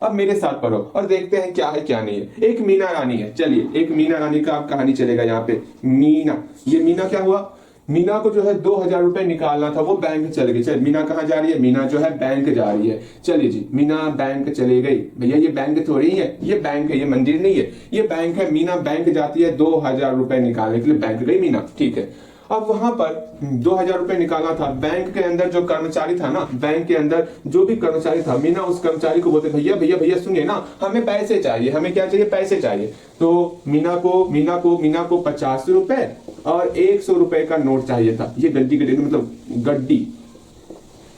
अब मेरे साथ पढ़ो और देखते हैं क्या है क्या नहीं है। एक मीना रानी है, चलिए एक मीना रानी का आप कहानी चलेगा यहाँ पे। मीना, ये मीना क्या हुआ, मीना को जो है 2,000 रुपए निकालना था, वो बैंक चल गई। चल मीना कहाँ जा रही है, मीना जो है बैंक जा रही है। चलिए जी मीना बैंक चले गई। भैया ये बैंक थोड़ी है, ये बैंक है, ये मंदिर नहीं है, ये बैंक है। मीना बैंक जाती है 2,000 रुपए निकालने के लिए, बैंक गई मीना, ठीक है। अब वहां पर 2,000 रुपए निकालना था। बैंक के अंदर जो कर्मचारी था ना, बैंक के अंदर जो भी कर्मचारी था, मीना उस कर्मचारी को बोलते भैया भैया भैया सुनिए ना, हमें पैसे चाहिए, हमें क्या चाहिए, पैसे चाहिए। तो मीना को 50 रुपए और 100 रुपए का नोट चाहिए था। ये गड्डी के मतलब गड्डी,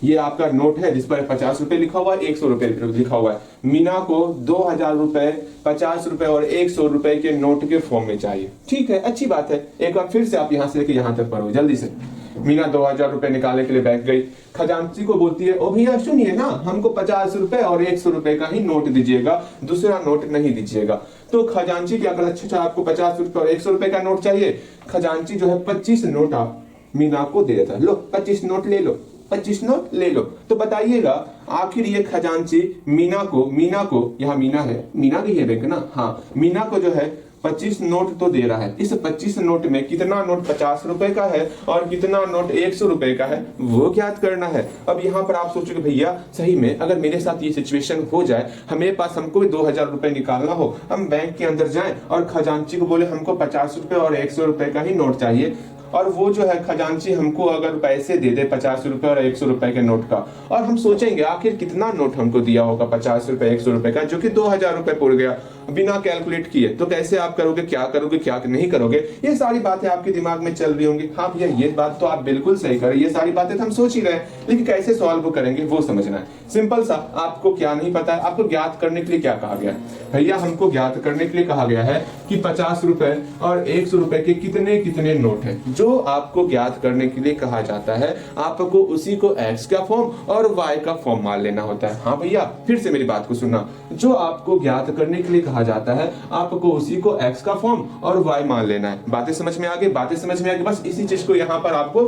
ये आपका नोट है जिस पर 50 रुपए लिखा हुआ है, 100 रुपए लिखा हुआ है। मीना को 2,000 रुपए, 50 रुपए और 100 रुपए के नोट के फॉर्म में चाहिए। ठीक है, अच्छी बात है। एक बार फिर से आप यहां से लेके यहां तक पढ़ो जल्दी से। मीना 2,000 रुपए निकालने के लिए बैंक गई, खजांची को बोलती है ओ भैया सुनिए ना, हमको 50 रुपए और 100 रुपए का ही नोट दीजिएगा, दूसरा नोट नहीं दीजिएगा। तो खजांची क्या कर, अच्छा आपको 50 रुपए और 100 रुपए का नोट चाहिए। खजांची जो है 25 नोट आप मीना को दे देता है, लो 25 नोट ले लो, 25 नोट ले लो। तो बताइएगा आखिर ये खजांची मीना को यहाँ मीना है, मीना की है बैंक ना, हाँ, मीना को जो है 25 नोट तो दे रहा है। इस 25 नोट में कितना नोट 50 रुपए का है और कितना नोट 100 रुपए का है, वो ज्ञात करना है। अब यहाँ पर आप सोचोगे भैया सही में अगर मेरे साथ ये सिचुएशन हो जाए, हमें पास हमको भी 2,000 रुपए निकालना हो, हम बैंक के अंदर जाएं और खजांची को बोले हमको 50 रुपए और 100 रुपए का ही नोट चाहिए, और वो जो है खजांची हमको अगर पैसे दे दे 50 रुपए और 100 रुपए के नोट का, और हम सोचेंगे आखिर कितना नोट हमको दिया होगा 50 रुपए 100 रुपए का, जो कि 2,000 रुपए पड़ गया बिना कैलकुलेट किए। तो कैसे आप करोगे, क्या नहीं करोगे, ये सारी बातें आपके दिमाग में चल रही होंगी। हाँ भैया ये बात तो आप बिल्कुल सही करें, ये सारी बातें तो हम सोच ही रहे हैं, लेकिन कैसे सॉल्व करेंगे वो समझना है। सिंपल सा, आपको क्या नहीं पता है, आपको ज्ञात करने के लिए क्या कहा गया है भैया, हमको ज्ञात करने के लिए कहा गया है कि 50 रुपए और 100 रुपए के कितने कितने नोट है। जो आपको ज्ञात करने के लिए कहा जाता है, आपको उसी को एक्स का फॉर्म और वाई का फॉर्म मान लेना होता है। हाँ भैया फिर से मेरी बात को सुनना, जो आपको ज्ञात करने के लिए कहा जाता है, आपको उसी को एक्स का फॉर्म और वाई मान लेना है। बातें समझ में आ गई, बातें समझ में आ गई, बस इसी चीज को यहाँ पर आपको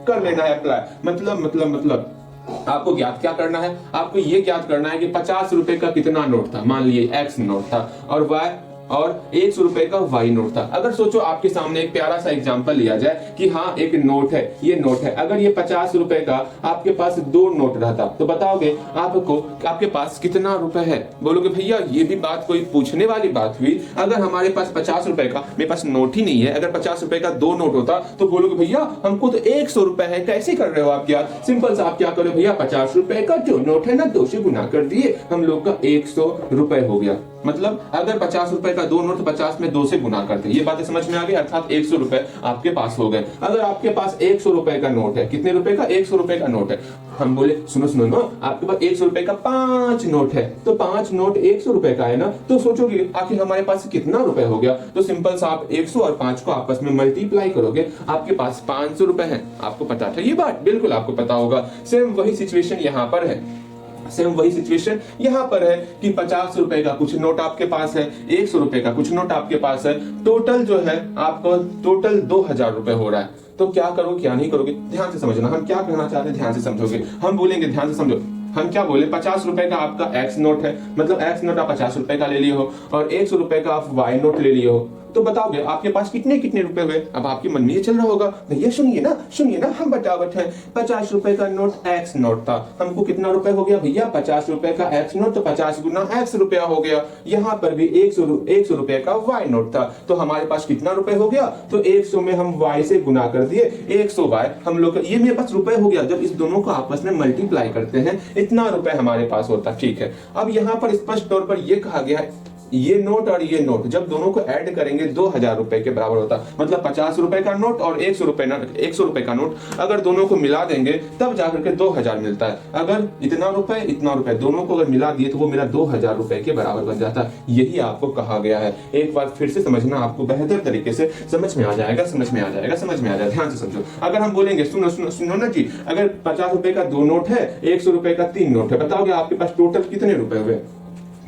कर लेना है अप्लाई। मतलब आपको ज्ञात क्या करना है, आपको ये ज्ञात करना है कि 50 रुपए का कितना नोट था, मान लिए एक्स नोट था, और वाई और 100 रुपए का वाई नोट था। अगर सोचो आपके सामने एक प्यारा सा एग्जांपल लिया जाए कि हाँ एक नोट है, ये नोट है, अगर ये 50 रुपए का आपके पास 2 नोट रहता तो बताओगे आपको आपके पास कितना रुपए है। बोलोगे भैया ये भी बात कोई पूछने वाली बात हुई, अगर हमारे पास 50 रुपए का, मेरे पास नोट ही नहीं है, अगर 50 रुपए का 2 नोट होता तो बोलोगे भैया हमको तो 100 रुपए है, कैसे कर रहे हो आप। क्या सिंपल सा, आप क्या करो भैया, 50 रुपए का जो नोट है ना 2 से गुना कर दिए, हम लोग का 100 रुपए हो गया। मतलब अगर 50 रुपए का 2 नोट 50 में 2 से गुना करते, ये बातें समझ में आ गई, अर्थात 100 रुपए आपके पास हो गए। अगर आपके पास 100 रुपए का नोट है, कितने रुपए का, 100 रुपए का नोट है, हम बोले सुनो ना, आपके पास 100 रुपए का 5 नोट है, तो 5 नोट 100 रुपए का है ना, तो सोचोगे आखिर हमारे पास कितना रुपए हो गया। तो सिंपल सा आप 100 और 5 को आपस में मल्टीप्लाई करोगे, आपके पास 500 रुपए है। आपको पता था ये बात, बिल्कुल आपको पता होगा। सेम वही सिचुएशन यहाँ पर है, सेम वही सिचुएशन यहाँ पर है कि 50 रुपए का कुछ नोट आपके पास है, 100 रुपए का कुछ नोट आपके पास है, टोटल जो है आपको टोटल 2,000 रुपए हो रहा है। तो क्या करोगे क्या नहीं करोगे, ध्यान से समझना, हम क्या कहना चाहते हैं ध्यान से समझोगे। हम बोलेंगे ध्यान से समझो, हम क्या बोले, 50 रुपए का आपका एक्स नोट है, मतलब एक्स नोट आप 50 रुपए का ले लिए हो, और 100 रुपए का आप वाई नोट ले लिए हो, तो बताओगे आपके पास कितने कितने रुपए हुए। अब आपके मन में ये चल रहा होगा भैया सुनिए ना हम बतावट है, 50 रुपए का नोट एक्स नोट था, हमको कितना रुपए हो गया भैया, 50 रुपए का एक्स नोट, तो 50 गुना एक्स रुपया हो गया। यहाँ पर भी 100 रुपए का वाई नोट था, तो हमारे पास कितना रुपए हो गया, तो 100 में हम वाई से गुना कर दिए, 100 वाई हम लोग, ये मेरे पास रुपए हो गया। जब इस दोनों को आपस में मल्टीप्लाई करते हैं इतना रुपए हमारे पास होता, ठीक है। अब यहाँ पर स्पष्ट तौर पर यह कहा गया है, ये नोट और ये नोट जब दोनों को ऐड करेंगे 2,000 रुपए के बराबर होता, मतलब 50 रुपए का नोट और 100 रुपए का नोट अगर दोनों को मिला देंगे तब जाकर के 2,000 मिलता है। अगर इतना रुपए दोनों को अगर मिला दिए तो वो मेरा 2,000 रुपए के बराबर बन जाता है। यही आपको कहा गया है। एक बार फिर से समझना, आपको बेहतर तरीके से समझ में आ जाएगा, ध्यान से समझो। अगर हम बोलेंगे सुनो ना जी, अगर 50 रुपए का 2 नोट है, 100 रुपए का 3 नोट है, बताओगे आपके पास टोटल कितने रुपए हुए।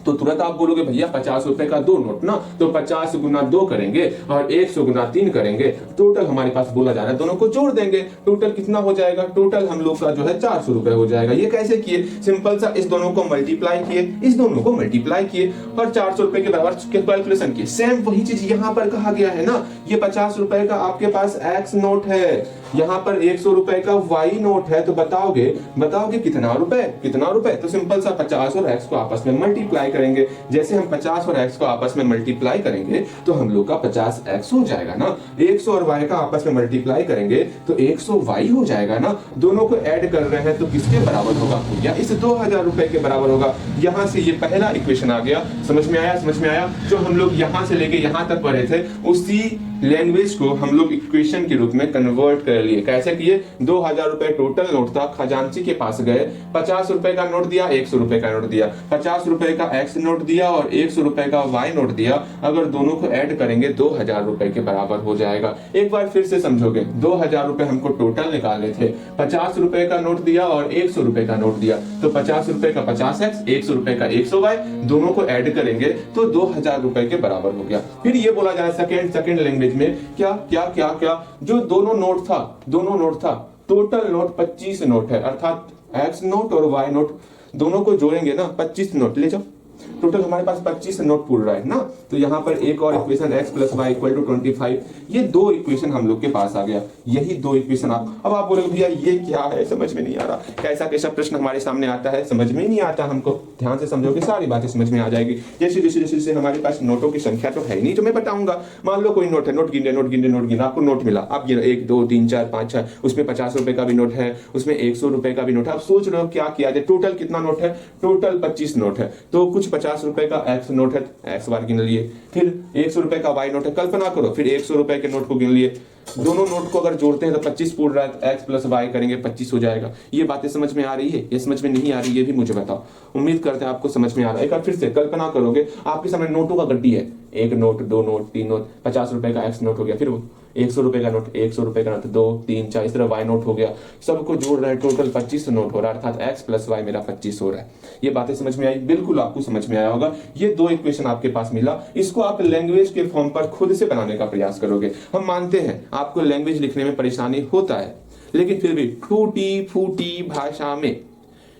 तो तुरंत आप बोलोगे भैया 50 रुपए का 2 नोट ना, तो 50 गुना 2 करेंगे और 100 गुना 3 करेंगे, टोटल हमारे पास बोला जा रहा है दोनों को जोड़ देंगे, टोटल कितना हो जाएगा, टोटल हम लोग का जो है 400 रुपए हो जाएगा। ये कैसे किए, सिंपल सा इस दोनों को मल्टीप्लाई किए, इस दोनों को मल्टीप्लाई किए और 400 रुपए के बराबर कैलकुलेशन किए। सेम वही चीज यहाँ पर कहा गया है ना, ये 50 रुपए का आपके पास एक्स नोट है, यहाँ पर 100 रुपए का वाई नोट है, तो बताओगे कितना रुपए, तो सिंपल सा 50 और एक्स को आपस में मल्टीप्लाई करेंगे। जैसे हम 50 और x को आपस में मल्टीप्लाई करेंगे तो हम लोग का 50x हो जाएगा ना, 100 और y का आपस में मल्टीप्लाई करेंगे तो 100y हो जाएगा ना। दोनों को ऐड कर रहे हैं तो किसके बराबर होगा, या इस 2000 रुपए के बराबर होगा। यहां से ये पहला इक्वेशन आ गया, समझ में आया। जो हम लोग यहां से लेके यहां तक पढ़े थे उसी लैंग्वेज को हम लोग इक्वेशन के रूप में कन्वर्ट कर लिए। कैसे किए, 2000 रुपए टोटल नोट था, खजांची के पास गए, 50 रुपए का नोट दिया, 100 रुपए का नोट दिया, 50 रुपए का एक्स नोट दिया और 100 रुपए का वाई नोट दिया। अगर दोनों को ऐड करेंगे 2000 रुपए के बराबर हो जाएगा। एक बार फिर से समझोगे, 2000 रुपए हमको टोटल निकालने थे, 50 रुपए का नोट दिया और 100 रुपए का नोट दिया, तो 50 रुपए का 50x, 100 रुपए का 100y, दोनों को ऐड करेंगे तो 2000 रुपए के बराबर हो गया। फिर ये बोला जाए सेकंड लैंग्वेज में क्या जो दोनों नोट था टोटल नोट 25 नोट है, अर्थात एक्स नोट और वाई नोट दोनों को जोड़ेंगे ना, 25 नोट ले जाओ, टोटल हमारे पास 25 नोट पूरा रहा है ना। तो यहाँ पर एक और इक्वेशन x + y = 25, ये दो इक्वेशन हम लोग के पास आ गया। यही दो इक्वेशन अब आप बोलोगे भैया ये क्या है, समझ में नहीं आ रहा, कैसा प्रश्न हमारे सामने आता है, समझ में नहीं आता हमको। ध्यान से समझोगे सारी बातें समझ में आ जाएगी। जैसे हमारे पास नोटों की संख्या तो है ही नहीं जो मैं बताऊंगा। मान लो कोई नोट है, नोट गिन, आपको नोट मिला, आप गिनो 1 2 3 4 5 6, उसमें 50 रुपए का भी नोट है, उसमें 100 रुपए का भी नोट है। आप सोच रहे हो क्या किया जाए, टोटल कितना नोट है, टोटल 25 नोट है, तो कुछ 50 रुपए का एक्स नोट है, एक्स बार गिन लिए, फिर 100 रुपए का वाई नोट है, कल्पना करो, फिर 100 रुपए के नोट को गिन लिए। दोनों नोट को अगर जोड़ते हैं तो 25 पूर्ण रहा है, एक्स + वाई करेंगे 25 हो जाएगा। ये बातें समझ में आ रही है, ये समझ में नहीं आ रही, ये भी मुझे बताओ। उम्मीद करते हैं आपको समझ में आ रहा है। एक बार फिर से कल्पना करोगे, आपके सामने नोटों का गड्डी है, 1 नोट 2 नोट 3 नोट, 50 रुपए का एक्स नोट हो गया, फिर 100 रुपए का नोट, 100 रुपए का नोट 2 3 4, इस तरह वाई नोट हो गया। सबको जोड़ रहे हैं, टोटल 25 नोट हो रहा है, अर्थात एक्स + वाई मेरा 25 हो रहा है। ये बातें समझ में आई, बिल्कुल आपको समझ में आया होगा। ये दो इक्वेशन आपके पास मिला, इसको आप लैंग्वेज के फॉर्म पर खुद से बनाने का प्रयास करोगे। हम मानते हैं आपको लैंग्वेज लिखने में परेशानी होता है, लेकिन फिर भी टूटी फूटी भाषा में,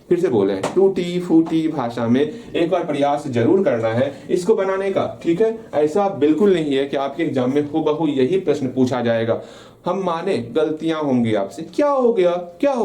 फिर से बोले, टूटी फूटी भाषा में एक बार प्रयास जरूर करना है इसको बनाने का, ठीक है। ऐसा बिल्कुल नहीं है कि आपके एग्जाम में हूबहू यही प्रश्न पूछा जाएगा। हम माने गलतियां होंगी आपसे, क्या हो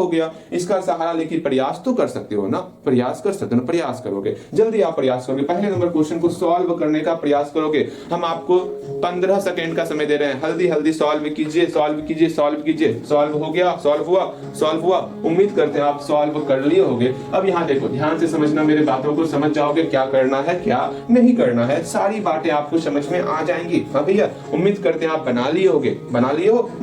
गया, इसका सहारा लेकर प्रयास तो कर सकते हो ना, प्रयास कर सकते हो ना, प्रयास करोगे, जल्दी आप प्रयास करोगे, पहले नंबर क्वेश्चन को सॉल्व करने का प्रयास करोगे। हम आपको 15 सेकंड का समय दे रहे हैं, हल्दी सॉल्व कीजिए, सॉल्व हो गया, सॉल्व हुआ। उम्मीद करते हैं आप सॉल्व कर लिए होगे। अब यहाँ देखो, ध्यान से समझना, मेरे बातों को समझ जाओगे, क्या करना है क्या नहीं करना है, सारी बातें आपको समझ में आ जाएंगी। हाँ भैया, उम्मीद करते हैं आप बना लिए हो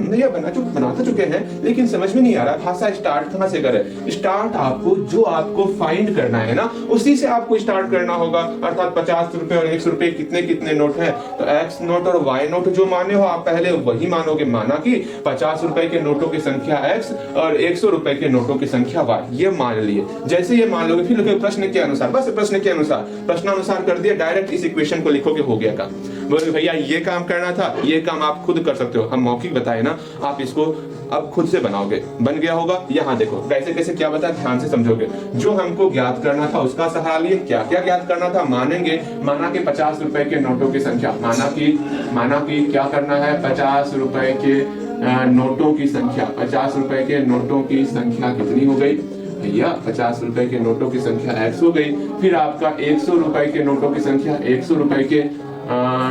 भैया, बना तो चुके हैं, लेकिन समझ में नहीं आ रहा भाषा स्टार्ट कहां से करें। स्टार्ट आपको फाइंड करना है ना, उसी से आपको स्टार्ट करना होगा। अर्थात 50 रुपए और 100 रुपए कितने नोट हैं, तो एक्स नोट और वाई नोट जो माने हो आप पहले वही मानोगे। माना कि 50 रुपए के नोटों की संख्या एक्स और 100 रुपए के नोटों की संख्या वाई, ये मान लिए। जैसे ये मान लोगे, फिर प्रश्न के अनुसार, बस प्रश्न के अनुसार, प्रश्नानुसार कर दिया, डायरेक्ट इस इक्वेशन को लिखोगे, हो गया काम। बोले भैया ये काम करना था, ये काम आप खुद कर सकते हो, हम मौखिक बताए ना, आप इसको अब खुद से बनाओगे, बन गया होगा। यहाँ देखो कैसे क्या बता, ध्यान से समझोगे। जो हमको ज्ञात करना था उसका सहारा लिए, क्या ज्ञात करना था, माना कि 50 रुपए के नोटों की संख्या, माना कि क्या करना है, 50 रुपए के नोटों की संख्या, 50 रुपए के नोटों की संख्या कितनी हो गई भैया, 50 रुपए के नोटों की संख्या एक्स हो गई। फिर आपका 100 रुपए के नोटों की संख्या, 100 रुपए के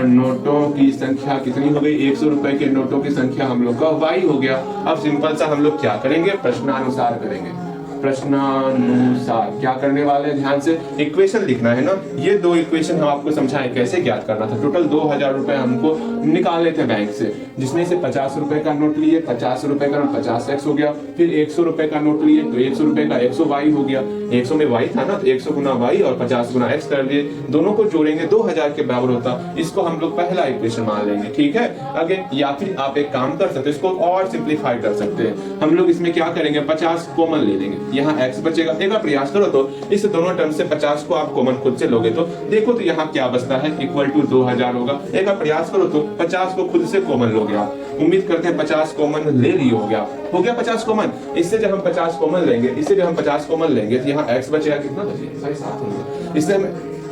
नोटों की संख्या कितनी हो गई, 100 रुपए के नोटों की संख्या हम लोग का वाई हो गया। अब सिंपल सा हम लोग क्या करेंगे, प्रश्नानुसार करेंगे। प्रश्नानुसार क्या करने वाले हैं, ध्यान से इक्वेशन लिखना है ना। ये दो इक्वेशन हम आपको समझाएं कैसे ज्ञात करना था। टोटल 2000 रुपए हमको निकालने थे बैंक से, जिसमें से 50 रुपए का नोट लिए, 50 रुपए का नोट 50x हो गया। फिर 100 रुपए का नोट लिए तो 100 रुपए का 100y हो गया। 100 में y था ना, तो 100 गुना y और 50 गुना x कर लिए, दोनों को जोड़ेंगे 2000 के बराबर होता। इसको हम लोग पहला इक्वेशन मान लेंगे, ठीक है। आगे या फिर आप एक काम कर सकते हैं, इसको और सिंप्लीफाई कर सकते हैं। हम लोग इसमें क्या करेंगे, 50 कॉमन ले लेंगे, यहाँ x बचेगा। एक बार प्रयास करो तो इस दोनों टर्म से 50 को आप कॉमन खुद से लोगे तो देखो तो यहाँ क्या बचता है, इक्वल टू 2000 होगा। एक बार प्रयास करो तो 50 को खुद से कॉमन लोगे आप। उम्मीद करते हैं 50 कॉमन ले लिए हो गया 50 कॉमन। इससे जब हम 50 कॉमन लेंगे, इससे जब हम 50 कॉमन लेंगे तो यहाँ x बचेगा, कितना बचेगा 7 होगा। इससे हम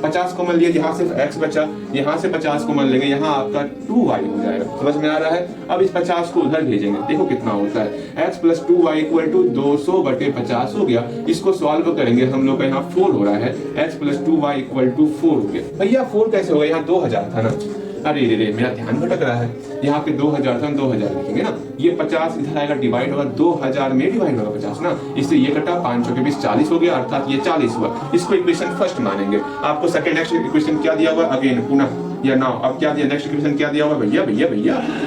50 कॉमन लिए, यहाँ सिर्फ x बचा, यहाँ से 50 कॉमन लेंगे, यहाँ आपका 2y हो जाएगा। समझ में आ रहा है? अब इस 50 को उधर भेजेंगे, देखो कितना होता है, x plus 2y equal to 200/50 हो गया। इसको सॉल्व करेंगे, हम लोग का यहाँ 4 हो रहा है, x plus 2y equal to 4 हो गया। भैया 4 कैसे हो गया? यहाँ 2000 था ना, अरे रे मेरा ध्यान भटक रहा है। यहाँ पे 2000 था, 2000 लिखेंगे ना, ये 50 इधर आएगा, डिवाइड होगा, 2000 में डिवाइड होगा 50 ना, इससे ये कटा, 500 के 20 40 हो गया, अर्थात ये 40 हुआ। इसको इक्वेशन फर्स्ट मानेंगे। आपको सेकंड नेक्स्ट इक्वेशन क्या दिया हुआ? अगेन पुनः या नाउ अब क्या दिया, नेक्स्ट इक्वेशन क्या दिया हुआ भैया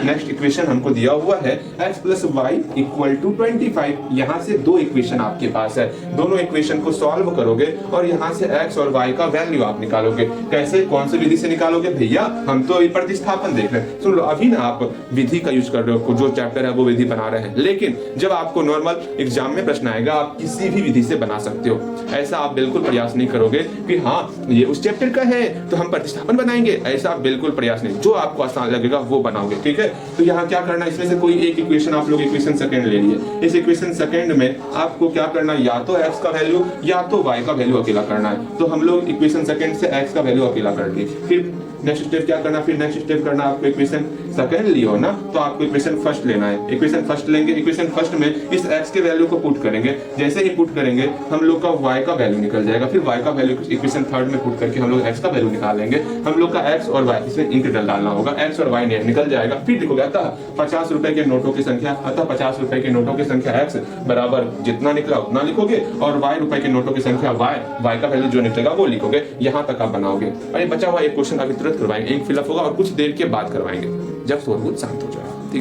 नेक्स्ट इक्वेशन हमको दिया हुआ है x plus Y equal to 25। यहाँ से दो इक्वेशन आपके पास है, दोनों इक्वेशन को सॉल्व करोगे और यहाँ से x और y का वैल्यू आप निकालोगे। कैसे, कौन सी विधि से निकालोगे भैया? हम तो प्रतिस्थापन देख रहे हैं। सुन लो, अभी ना आप विधि का यूज कर रहे हो, जो चैप्टर है वो विधि बना रहे हैं, लेकिन जब आपको नॉर्मल एग्जाम में प्रश्न आएगा आप किसी भी विधि से बना सकते हो। ऐसा आप बिल्कुल प्रयास नहीं करोगे कि हाँ ये उस चैप्टर का है तो हम प्रतिस्थापन बनाएंगे, ऐसा बिल्कुल प्रयास नहीं। जो आपको आसान लगेगा वो बनाओगे, ठीक है। तो यहाँ क्या करना, इसमें से कोई एक इक्वेशन आप लोग इक्वेशन सेकंड ले लिए। इस इक्वेशन सेकंड में आपको क्या करना, या तो x का वैल्यू या तो y का वैल्यू अकेला करना है। तो हम लोग इक्वेशन सेकंड से x का वैल्यू अकेला कर दिए। फिर नेक्स्ट स्टेप क्या करना, फिर नेक्स्ट स्टेप करना, आपको इक्वेशन सेकंड लिया हो ना तो आपको इक्वेशन फर्स्ट लेना है। इक्वेशन फर्स्ट लेंगे, इक्वेशन फर्स्ट में इस x के वैल्यू को पुट करेंगे। जैसे ही पुट करेंगे हम लोग का y का वैल्यू निकल जाएगा। फिर y का वैल्यू इक्वेशन थर्ड में पुट करके हम लोग x का वैल्यू निकालेंगे। हम लोग का x और y इसमें इंटीग्रल डालना होगा, x और y निकल जाएगा। फिर देखोगे अतः 50 रुपए के नोटों की संख्या, अतः 50 रुपए के नोटों की संख्या x बराबर जितना निकला उतना लिखोगे और y रुपए के नोटों की संख्या y का वैल्यू जो निकलेगा वो लिखोगे। यहाँ तक आप बनाओगे। अरे बचा हुआ एक क्वेश्चन अभी तुरंत करवाएंगे, एक फिलअप होगा और कुछ देर के बाद करवाएंगे जब शोरगुल शांत हो जाए।